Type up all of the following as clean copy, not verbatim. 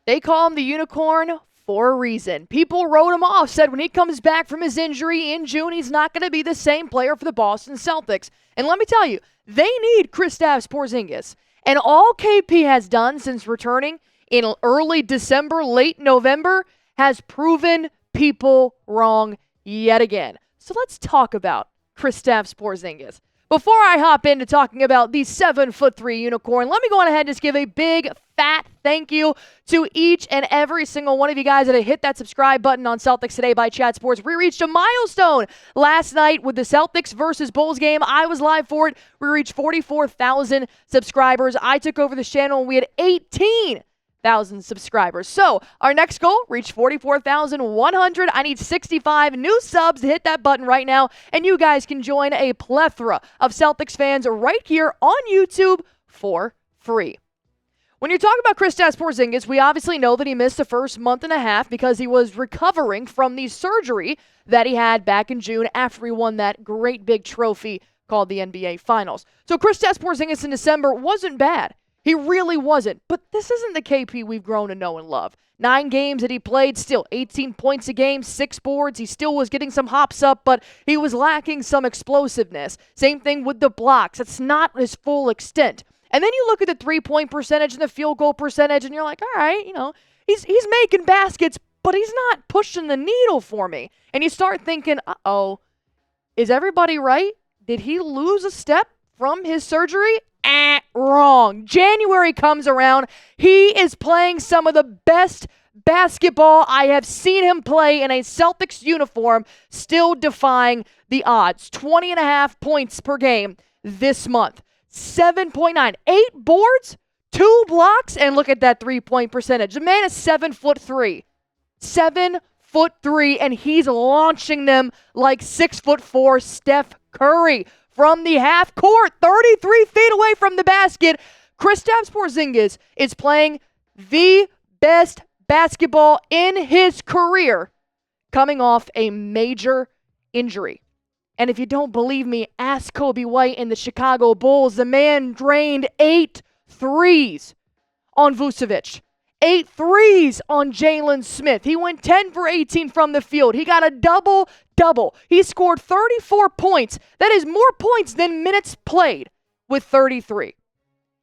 They call him the unicorn for a reason. People wrote him off, said when he comes back from his injury in June, he's not going to be the same player for the Boston Celtics. And let me tell you, they need Kristaps Porzingis. And all KP has done since returning in early December, late November, has proven people wrong yet again. So let's talk about Kristaps Porzingis. Before I hop into talking about the 7'3" unicorn, let me go on ahead and just give a big, fat thank you to each and every single one of you guys that have hit that subscribe button on Celtics Today by Chat Sports. We reached a milestone last night with the Celtics versus Bulls game. I was live for it. We reached 44,000 subscribers. I took over this channel and we had 18,000 subscribers. So our next goal, reach 44,100. I need 65 new subs to hit that button right now, and you guys can join a plethora of Celtics fans right here on YouTube for free. When you're talking about Kristaps Porzingis, we obviously know that he missed the first month and a half because he was recovering from the surgery that he had back in June after he won that great big trophy called the NBA Finals. So Kristaps Porzingis in December wasn't bad. He really wasn't. But this isn't the KP we've grown to know and love. 9 games that he played, still 18 points a game, 6 boards. He still was getting some hops up, but he was lacking some explosiveness. Same thing with the blocks. It's not his full extent. And then you look at the three-point percentage and the field goal percentage, and you're like, all right, he's making baskets, but he's not pushing the needle for me. And you start thinking, uh-oh, is everybody right? Did he lose a step from his surgery? Wrong. January comes around. He is playing some of the best basketball I have seen him play in a Celtics uniform, still defying the odds. 20.5 points per game this month. 7.9. 8 boards, 2 blocks, and look at that three-point percentage. The man is 7'3". 7'3", and he's launching them like 6'4" Steph Curry from the half court, 33 feet away from the basket. Kristaps Porzingis is playing the best basketball in his career coming off a major injury. And if you don't believe me, ask Kobe White and the Chicago Bulls. The man drained 8 threes on Vucevic. 8 threes on Jalen Smith. He went 10 for 18 from the field. He got a double-double. He scored 34 points. That is more points than minutes played with 33.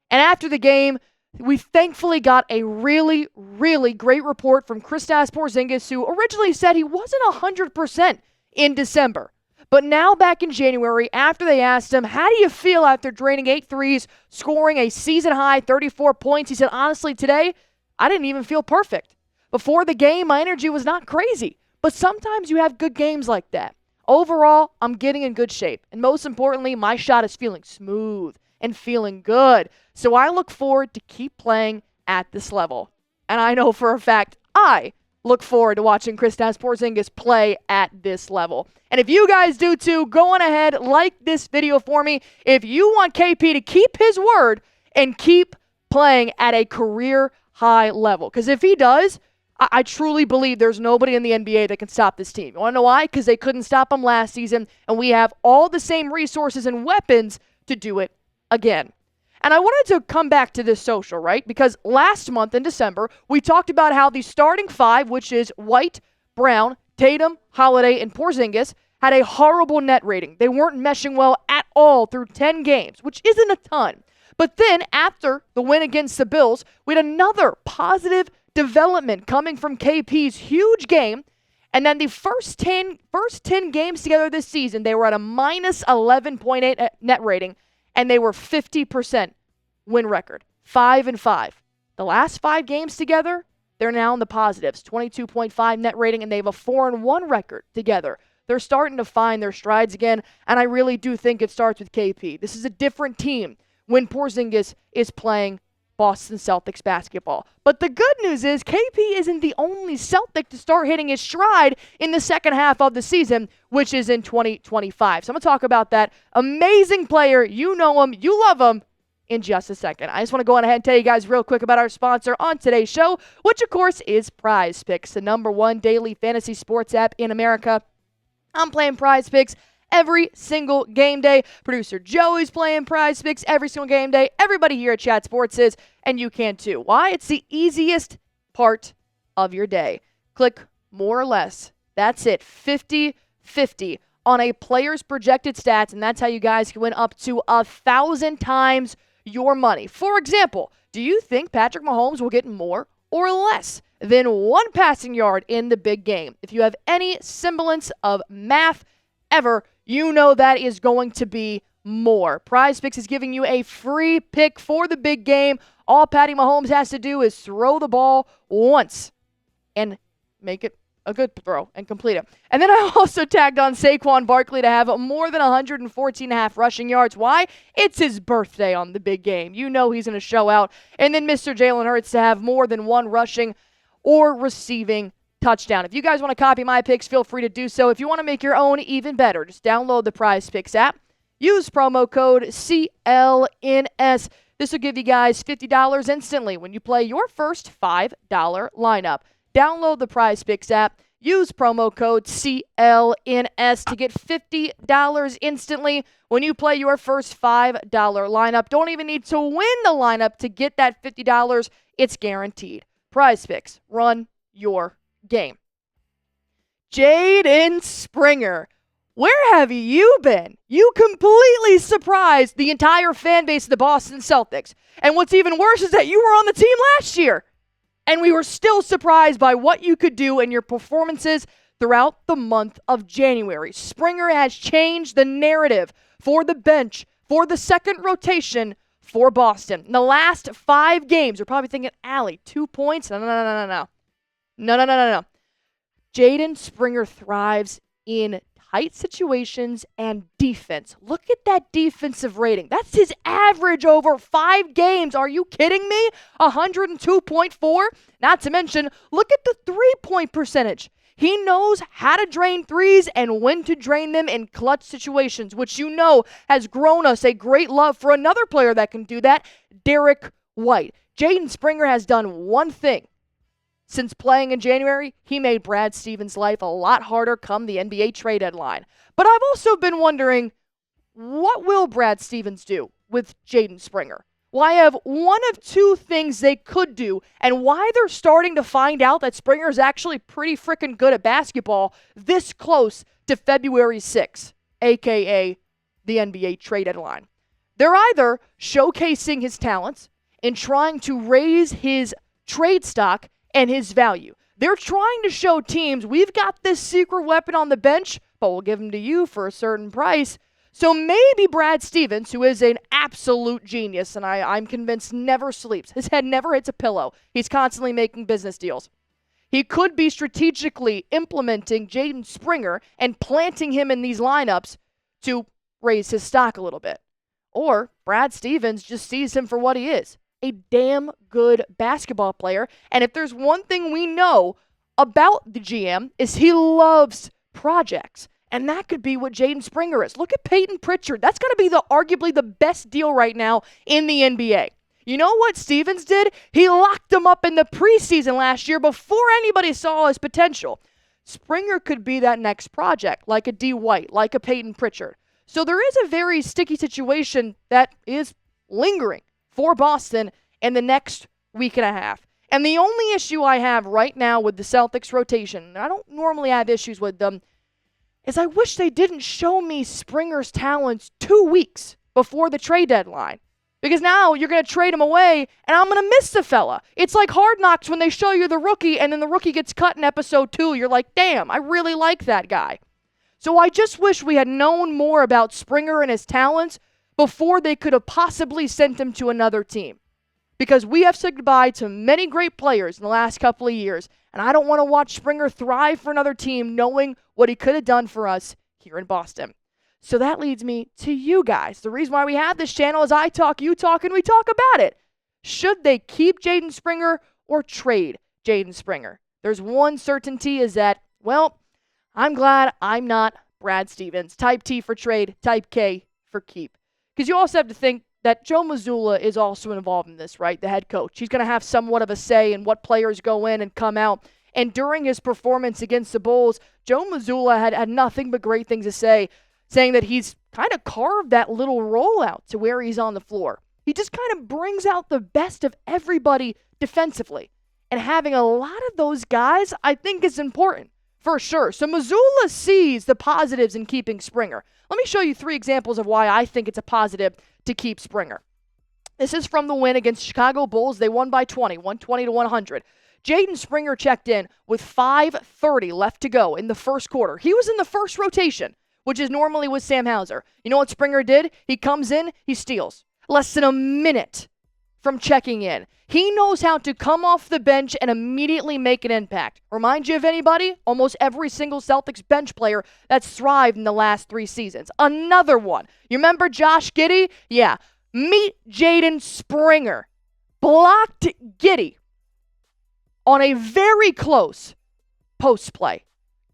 And after the game, we thankfully got a really, really great report from Kristaps Porzingis, who originally said he wasn't 100% in December. But now back in January, after they asked him, how do you feel after draining 8 threes, scoring a season-high 34 points? He said, honestly, today, I didn't even feel perfect. Before the game, my energy was not crazy. But sometimes you have good games like that. Overall, I'm getting in good shape. And most importantly, my shot is feeling smooth and feeling good. So I look forward to keep playing at this level. And I know for a fact I look forward to watching Kristaps Porzingis play at this level. And if you guys do too, go on ahead, like this video for me. If you want KP to keep his word and keep playing at a career high level. Because if he does, I truly believe there's nobody in the NBA that can stop this team. You want to know why? Because they couldn't stop him last season, and we have all the same resources and weapons to do it again. And I wanted to come back to this social, right? Because last month in December, we talked about how the starting 5, which is White, Brown, Tatum, Holiday, and Porzingis, had a horrible net rating. They weren't meshing well at all through 10 games, which isn't a ton. But then after the win against the Bills, we had another positive development coming from KP's huge game. And then the first 10 games together this season, they were at a minus 11.8 net rating, and they were 50% win record, 5-5. The last 5 games together, they're now in the positives, 22.5 net rating, and they have a 4-1 record together. They're starting to find their strides again, and I really do think it starts with KP. This is a different team when Porzingis is playing Boston Celtics basketball. But the good news is KP isn't the only Celtic to start hitting his stride in the second half of the season, which is in 2025. So I'm going to talk about that amazing player. You know him, you love him, in just a second. I just want to go on ahead and tell you guys real quick about our sponsor on today's show, which of course is Prize Picks, the #1 daily fantasy sports app in America. I'm playing Prize Picks every single game day. Producer Joey's playing Prize Picks every single game day. Everybody here at Chat Sports is, and you can too. Why? It's the easiest part of your day. Click more or less. That's it. 50-50 on a player's projected stats, and that's how you guys can win up to 1,000 times your money. For example, do you think Patrick Mahomes will get more or less than 1 passing yard in the big game? If you have any semblance of math ever, you know that is going to be more. Prize Picks is giving you a free pick for the big game. All Patty Mahomes has to do is throw the ball once and make it a good throw and complete it. And then I also tagged on Saquon Barkley to have more than 114.5 rushing yards. Why? It's his birthday on the big game. You know he's going to show out. And then Mr. Jalen Hurts to have more than 1 rushing or receiving touchdown. If you guys want to copy my picks, feel free to do so. If you want to make your own even better, just download the Prize Picks app. Use promo code CLNS. This will give you guys $50 instantly when you play your first $5 lineup. Download the Prize Picks app. Use promo code CLNS to get $50 instantly when you play your first $5 lineup. Don't even need to win the lineup to get that $50. It's guaranteed. Prize Picks. Run your game. Jaden Springer. Where have you been? You completely surprised the entire fan base of the Boston Celtics. And what's even worse is that you were on the team last year. And we were still surprised by what you could do in your performances throughout the month of January. Springer has changed the narrative for the bench, for the second rotation for Boston. In the last 5 games, you're probably thinking, Allie, 2 points? No. Jaden Springer thrives in tight situations and defense. Look at that defensive rating. That's his average over 5 games. Are you kidding me? 102.4. Not to mention, look at the 3-point percentage. He knows how to drain threes and when to drain them in clutch situations, which you know has grown us a great love for another player that can do that, Derek White. Jaden Springer has done one thing. Since playing in January, he made Brad Stevens' life a lot harder come the NBA trade deadline. But I've also been wondering, what will Brad Stevens do with Jaden Springer? Well, I have one of 2 things they could do, and why they're starting to find out that Springer is actually pretty freaking good at basketball this close to February 6th, a.k.a. the NBA trade deadline. They're either showcasing his talents and trying to raise his trade stock and his value. They're trying to show teams, we've got this secret weapon on the bench, but we'll give him to you for a certain price. So maybe Brad Stevens, who is an absolute genius, and I'm convinced never sleeps. His head never hits a pillow. He's constantly making business deals. He could be strategically implementing Jaden Springer and planting him in these lineups to raise his stock a little bit. Or Brad Stevens just sees him for what he is. A damn good basketball player. And if there's one thing we know about the GM is he loves projects. And that could be what Jaden Springer is. Look at Peyton Pritchard. That's going to be arguably the best deal right now in the NBA. You know what Stevens did? He locked him up in the preseason last year before anybody saw his potential. Springer could be that next project, like a D. White, like a Peyton Pritchard. So there is a very sticky situation that is lingering for Boston in the next week and a half. And the only issue I have right now with the Celtics rotation, and I don't normally have issues with them, is I wish they didn't show me Springer's talents 2 weeks before the trade deadline. Because now you're going to trade him away, and I'm going to miss the fella. It's like Hard Knocks when they show you the rookie, and then the rookie gets cut in episode 2. You're like, damn, I really like that guy. So I just wish we had known more about Springer and his talents before they could have possibly sent him to another team. Because we have said goodbye to many great players in the last couple of years, and I don't want to watch Springer thrive for another team knowing what he could have done for us here in Boston. So that leads me to you guys. The reason why we have this channel is I talk, you talk, and we talk about it. Should they keep Jaden Springer or trade Jaden Springer? There's one certainty is that, well, I'm glad I'm not Brad Stevens. Type T for trade, type K for keep. Because you also have to think that Joe Mazzulla is also involved in this, right? The head coach. He's going to have somewhat of a say in what players go in and come out. And during his performance against the Bulls, Joe Mazzulla had nothing but great things to say. saying that he's kind of carved that little rollout to where he's on the floor. He just kind of brings out the best of everybody defensively. And having a lot of those guys, I think, is important for sure. So Missoula sees the positives in keeping Springer. Let me show you 3 examples of why I think it's a positive to keep Springer. This is from the win against Chicago Bulls. They won by 20, 120-100. Jaden Springer checked in with 5:30 left to go in the first quarter. He was in the first rotation, which is normally with Sam Hauser. You know what Springer did? He comes in, he steals. Less than a minute from checking in. He knows how to come off the bench and immediately make an impact. Remind you of anybody? Almost every single Celtics bench player that's thrived in the last 3 seasons. Another one. You remember Josh Giddey? Yeah. Meet Jaden Springer. Blocked Giddey on a very close post play.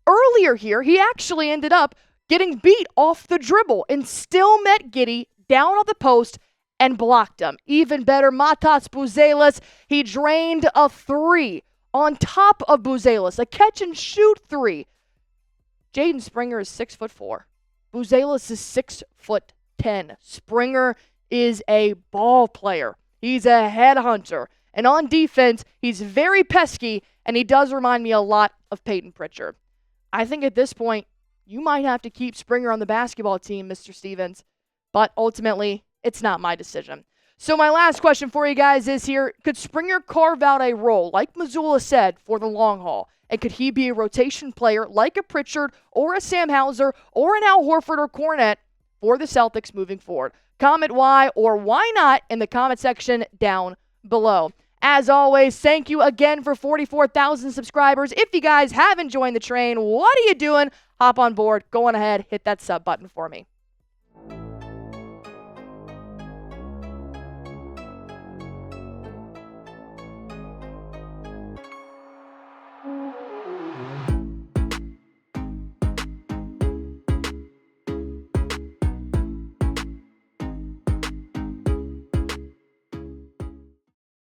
Earlier here, he actually ended up getting beat off the dribble and still met Giddey down on the post and blocked him. Even better, Kristaps Porzingis, he drained a 3 on top of Porzingis, a catch-and-shoot 3. Jaden Springer is 6'4". Porzingis is 6'10". Springer is a ball player. He's a headhunter. And on defense, he's very pesky, and he does remind me a lot of Peyton Pritchard. I think at this point, you might have to keep Springer on the basketball team, Mr. Stevens. But ultimately, it's not my decision. So my last question for you guys is here, could Springer carve out a role, like Missoula said, for the long haul? And could he be a rotation player like a Pritchard or a Sam Hauser or an Al Horford or Cornette for the Celtics moving forward? Comment why or why not in the comment section down below. As always, thank you again for 44,000 subscribers. If you guys haven't joined the train, what are you doing? Hop on board. Go on ahead, hit that sub button for me.